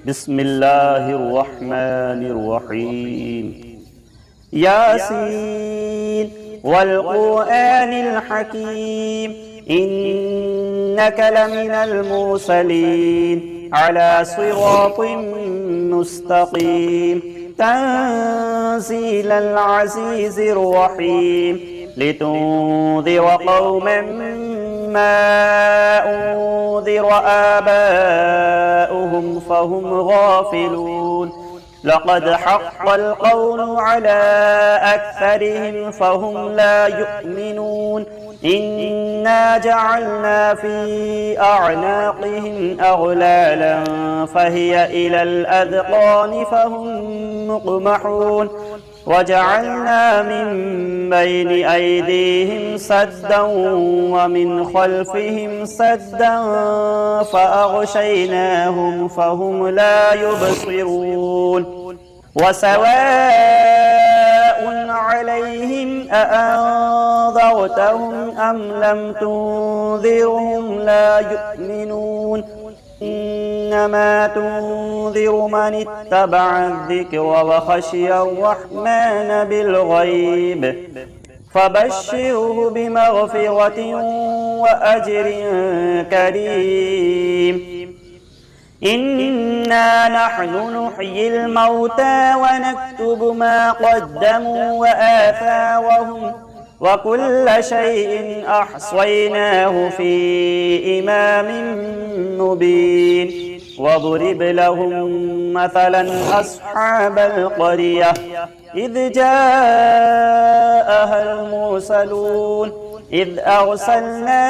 بسم الله الرحمن الرحيم ياسين والقرآن الحكيم إنك لمن المرسلين على صراط مستقيم تنزيل العزيز الرحيم لتنذر قوما ما أنذر آباؤهم فهم غافلون لقد حق القول على أكثرهم فهم لا يؤمنون إنا جعلنا في أعناقهم أغلالا فهي إلى الأذقان فهم مقمحون وجعلنا من بين أيديهم سدا ومن خلفهم سدا فأغشيناهم فهم لا يبصرون وسواء عليهم أأنذرتهم أم لم تنذرهم لا يؤمنون إنما تنذر من اتبع الذكر وخشي الرحمن بالغيب فبشره بمغفرة وأجر كريم إنا نحن نحيي الموتى ونكتب ما قدموا وآثارهم وكل شيء أحصيناه في إمام مبين واضرب لهم مثلا أصحاب القرية إذ جاءها المرسلون إذ أرسلنا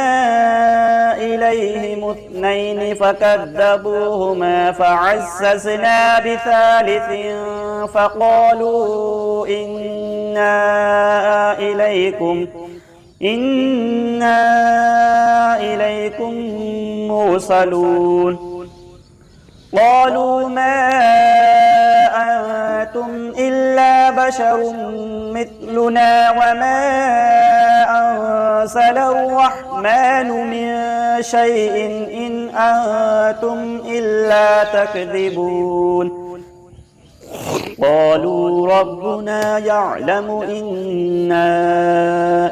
إليهم اثنين فكذبوهما فعززنا بثالث فقالوا إنا إليكم مرسلون قالوا ما أنتم إلا بشر مثلنا وما أنزل الرحمن من شيء إن أنتم إلا تكذبون قالوا ربنا يعلم إنا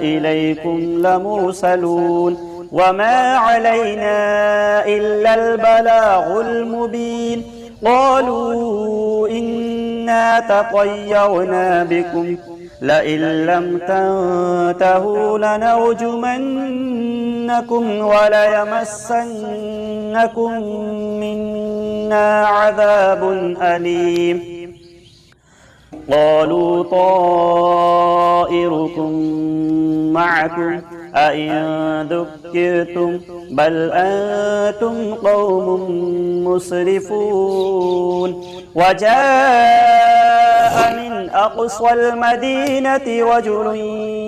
إليكم لمرسلون وما علينا إلا البلاغ المبين قالوا إنا تطيرنا بكم لئن لم تنتهوا لنرجمنكم وليمسنكم منا عذاب أليم قالوا طائركم معكم أئن ذكرتم بل أنتم قوم مسرفون وجاء من أقصى المدينة رجل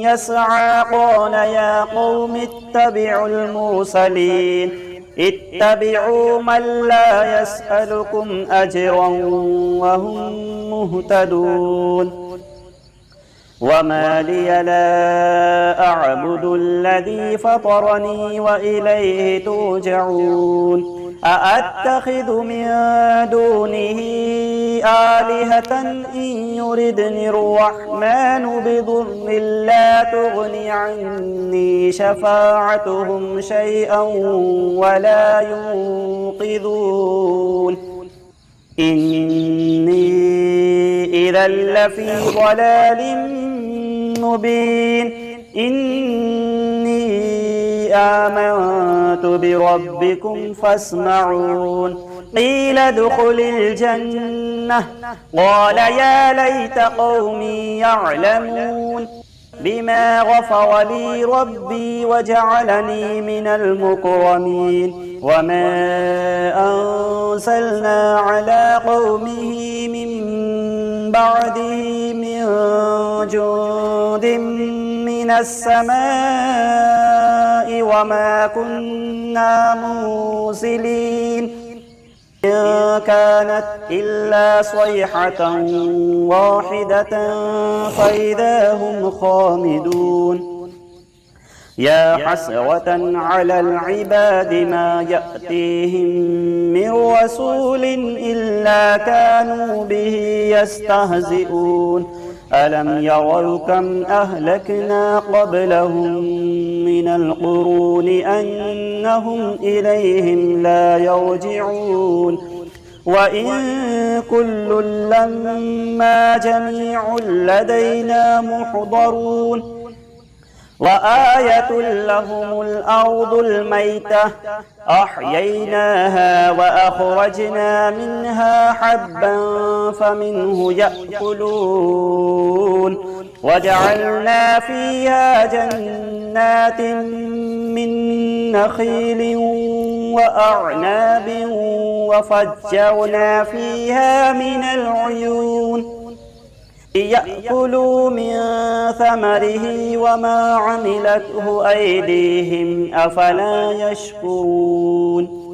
يسعى قال يا قوم اتبعوا المرسلين اتبعوا من لا يسألكم أجرا وهم مهتدون وما لي لا أعبد الذي فطرني وإليه ترجعون أأتخذ من دونه آلهة إن يردني الرحمن بضر لا تغني عني شفاعتهم شيئا ولا ينقذون إني إذا لفي ضلال مبين إني آمنت بربكم فاسمعون قيل ادخل الجنة قال يا ليت قومي يعلمون بما غفر لي ربي وجعلني من المكرمين وما أنزلنا على قومه من بعده من جند من السماء وما كنا منزلين إن كانت إلا صيحة واحدة فإذا هم خامدون يا حسرة على العباد ما يأتيهم من رسول إلا كانوا به يستهزئون ألم يروا كم أهلكنا قبلهم من القرون أنهم إليهم لا يرجعون وإن كل لما جميع لدينا محضرون وآية لهم الأرض الميتة أحييناها وأخرجنا منها حبا فمنه يأكلون وجعلنا فيها جنات من نخيل وأعناب وفجرنا فيها من العيون ليأكلوا من ثمره وما عملته أيديهم أفلا يشكرون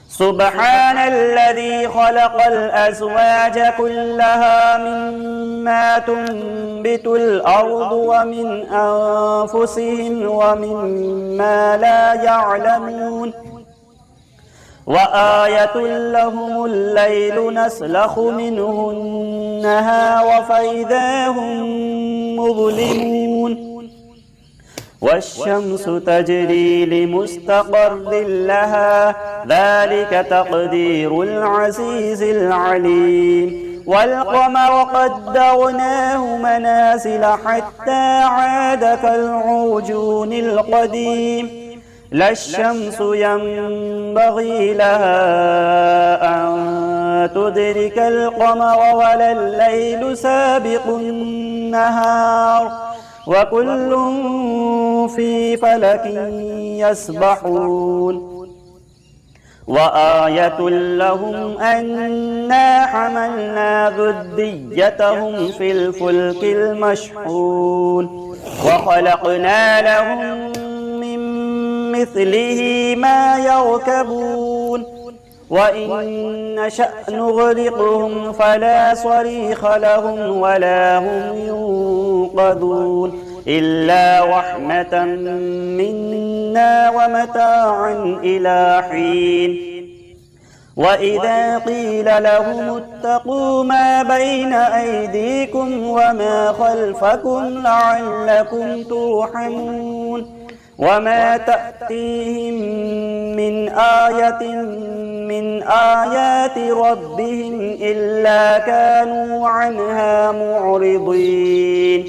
سبحان الذي خلق الأزواج كلها مما تنبت الأرض ومن أنفسهم ومما لا يعلمون وآية لهم الليل نسلخ منه النهار فإذا هم مظلمون والشمس تجري لمستقر لها ذلك تقدير العزيز العليم والقمر قدرناه منازل حتى عاد كالعرجون القديم لا الشمس ينبغي لها أن تدرك القمر ولا الليل سابق النهار وكل في فلك يسبحون وآية لهم أنا حملنا ذريتهم في الفلك المشحون وخلقنا لهم مثله ما يركبون وإن نشأ نغرقهم فلا صريخ لهم ولا هم ينقذون إلا رحمة منا ومتاعا إلى حين وإذا قيل لهم اتقوا ما بين أيديكم وما خلفكم لعلكم ترحمون وما تأتيهم من آية من آيات ربهم إلا كانوا عنها معرضين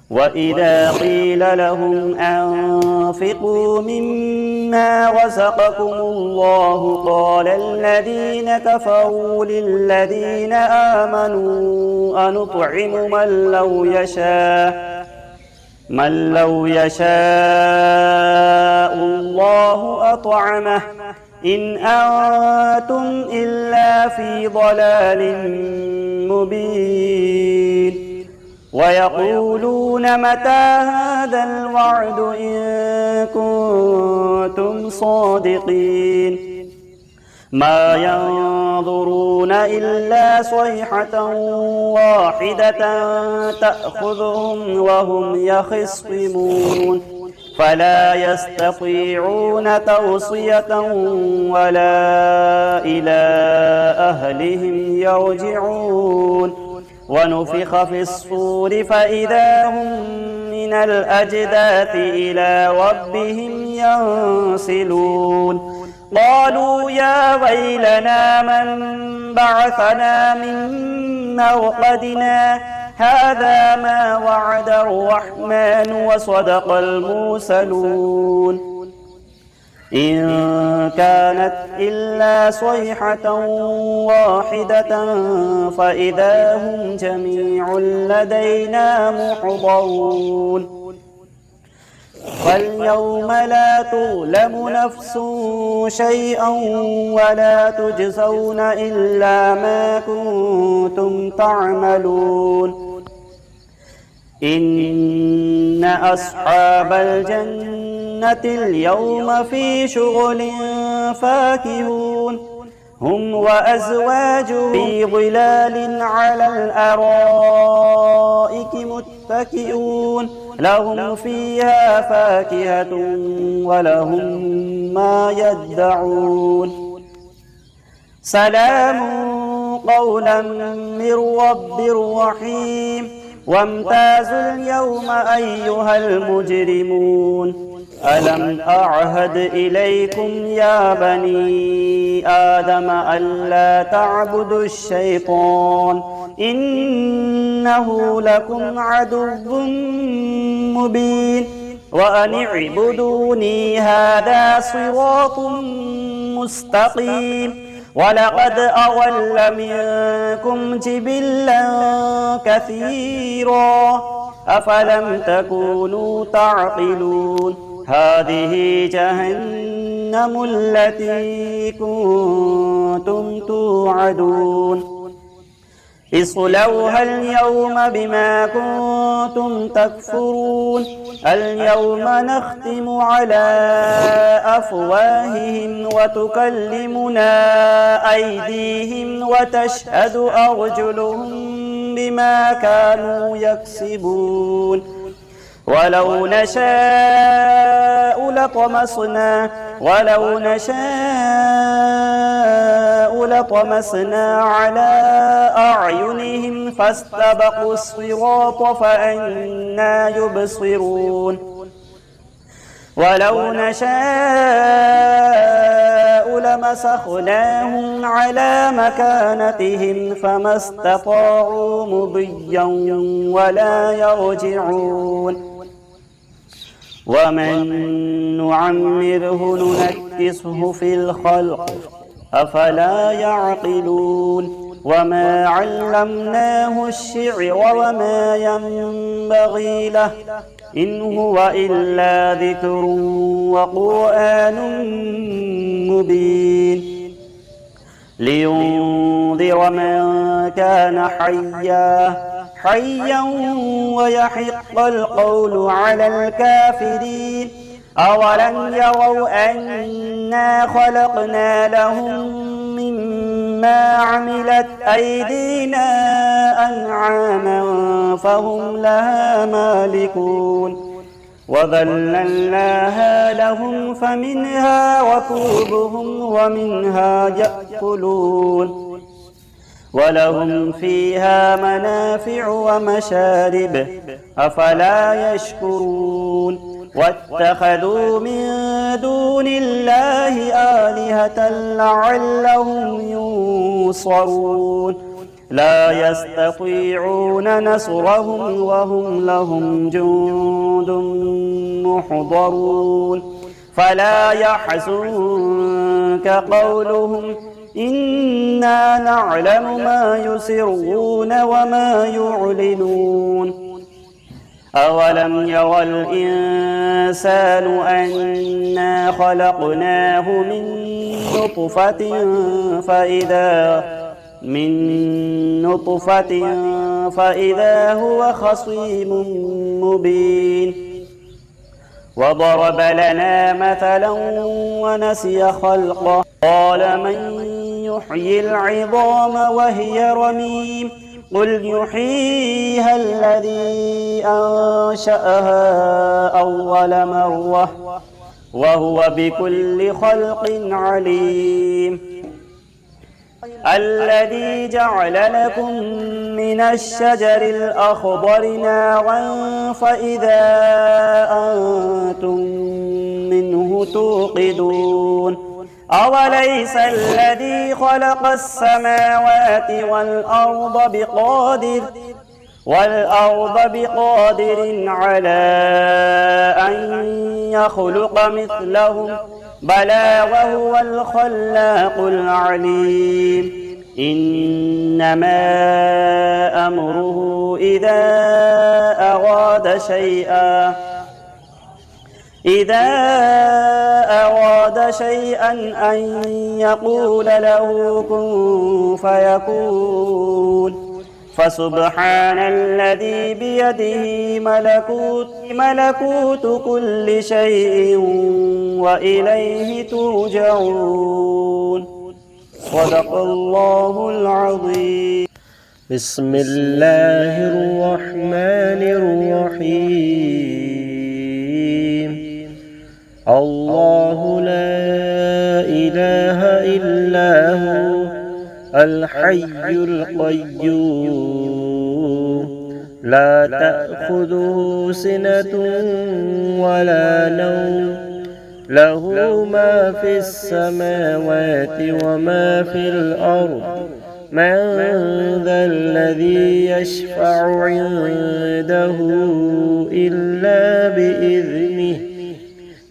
وإذا قيل لهم أنفقوا مما رزقكم الله قال الذين كفروا للذين آمنوا أنطعم من لو يشاء الله أطعمه إن أنتم إلا في ضلال مبين ويقولون متى هذا الوعد إن كنتم صادقين ما ينظرون إلا صيحة واحدة تأخذهم وهم يخصمون فلا يستطيعون توصية ولا إلى أهلهم يرجعون ونفخ في الصور فإذا هم من الأجداث إلى ربهم ينسلون قالوا يا ويلنا من بعثنا من مرقدنا هذا ما وعد الرحمن وصدق المرسلون إن كانت إلا صيحة واحدة فإذا هم جميع لدينا محضرون فاليوم لا تظلم نفس شيئا ولا تجزون إلا ما كنتم تعملون إن أصحاب الجنة اليوم في شغل فاكهون هم وأزواجهم في ظلال على الأرائك متكئون لهم فيها فاكهة ولهم ما يدعون سلام قولا من رب رحيم وامتازوا اليوم أيها المجرمون ألم أعهد إليكم يا بني آدم ألا تعبدوا الشيطان إنه لكم عدو مبين وأن اعبدوني هذا صراط مستقيم ولقد أضل منكم جبلا كثيرا أفلم تكونوا تعقلون هذه جهنم التي كنتم توعدون اصلوها اليوم بما كنتم تكفرون اليوم نختم على أفواههم وتكلمنا أيديهم وتشهد أرجلهم بما كانوا يكسبون ولو نشاء لطمسنا على أعينهم فاستبقوا الصراط فأنى يبصرون ولو نشاء لمسخناهم على مكانتهم فما استطاعوا مضيا ولا يرجعون ومن نعمره ننكسه في الخلق أفلا يعقلون وما علمناه الشعر وما ينبغي له إن هو إلا ذكر وقرآن مبين لينذر من كان حيا ويحق القول على الكافرين أولم يروا أنا خلقنا لهم مما عملت أيدينا أنعاما فهم لها مالكون وذللناها لهم فمنها ركوبهم ومنها يأكلون ولهم فيها منافع ومشارب أفلا يشكرون واتخذوا من دون الله آلهة لعلهم ينصرون لا يستطيعون نصرهم وهم لهم جند محضرون فلا يحزنك قولهم إنا نعلم ما يسرون وما يعلنون أولم يرى الإنسان أنا خلقناه من نطفة فإذا هو خصيم مبين وضرب لنا مثلا ونسي خلقه قال من يحيي العظام وهي رميم قل يحييها الذي أنشأها أول مرة وهو بكل خلق عليم الذي جعل لكم من الشجر الأخضر نارا فإذا أنتم منه توقدون أوليس الذي خلق السماوات والأرض بقادر على أن يخلق مثلهم بلى وهو الخلاق العليم إنما أمره إذا أراد شيئا أن يقول له كن فيكون فسبحان الذي بيده ملكوت كل شيء وإليه ترجعون صدق الله العظيم. بسم الله الرحمن الرحيم الحي القيوم لا تأخذه سنة ولا نوم له ما في السماوات وما في الأرض من ذا الذي يشفع عنده إلا بإذنه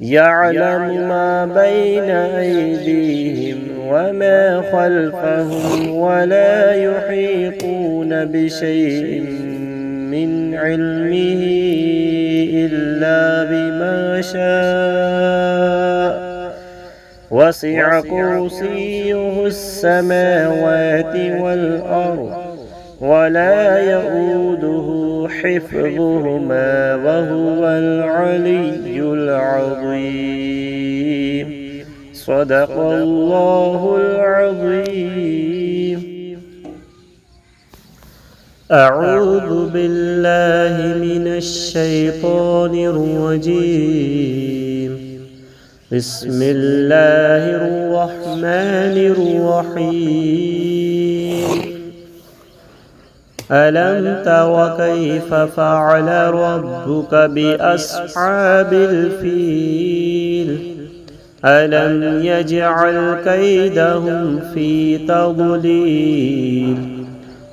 يعلم ما بين أيديهم وما خلفهم ولا يحيطون بشيء من علمه إلا بما شاء وسع كرسيه السماوات والأرض ولا يؤوده حفظهما وهو العلي العظيم صدق الله العظيم. أعوذ بالله من الشيطان الرجيم. بسم الله الرحمن الرحيم. ألم تر كيف فعل ربك بأصحاب الفيل ألم يجعل كيدهم في تضليل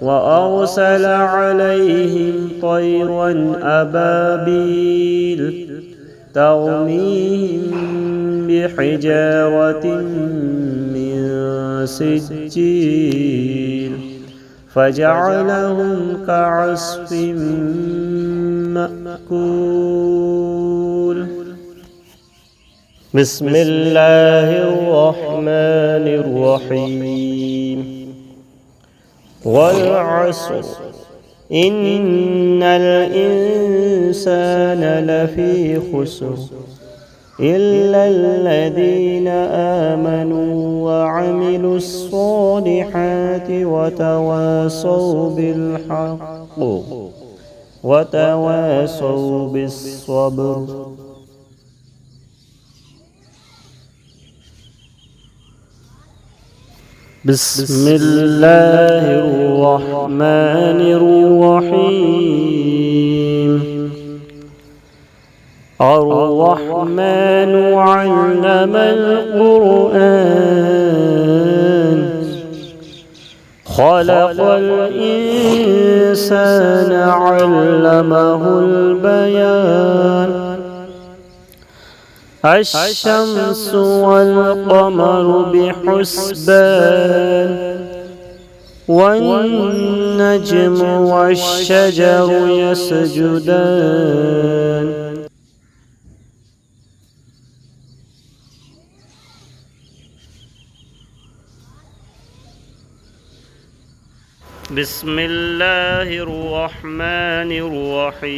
وأرسل عليهم طيرا أبابيل ترميهم بحجارة من سجيل فجعلهم كعصف مأكول. بسم الله الرحمن الرحيم. والعصر إن الإنسان لفي خسر إلا الذين آمنوا وعملوا الصالحات وتواصوا بالحق وتواصوا بالصبر. بسم الله الرحمن الرحيم. الرحمن علم القرآن خلق الإنسان علمه البيان. الشمس والقمر بحسبان والنجم والشجر يسجدان. بسم الله الرحمن الرحيم.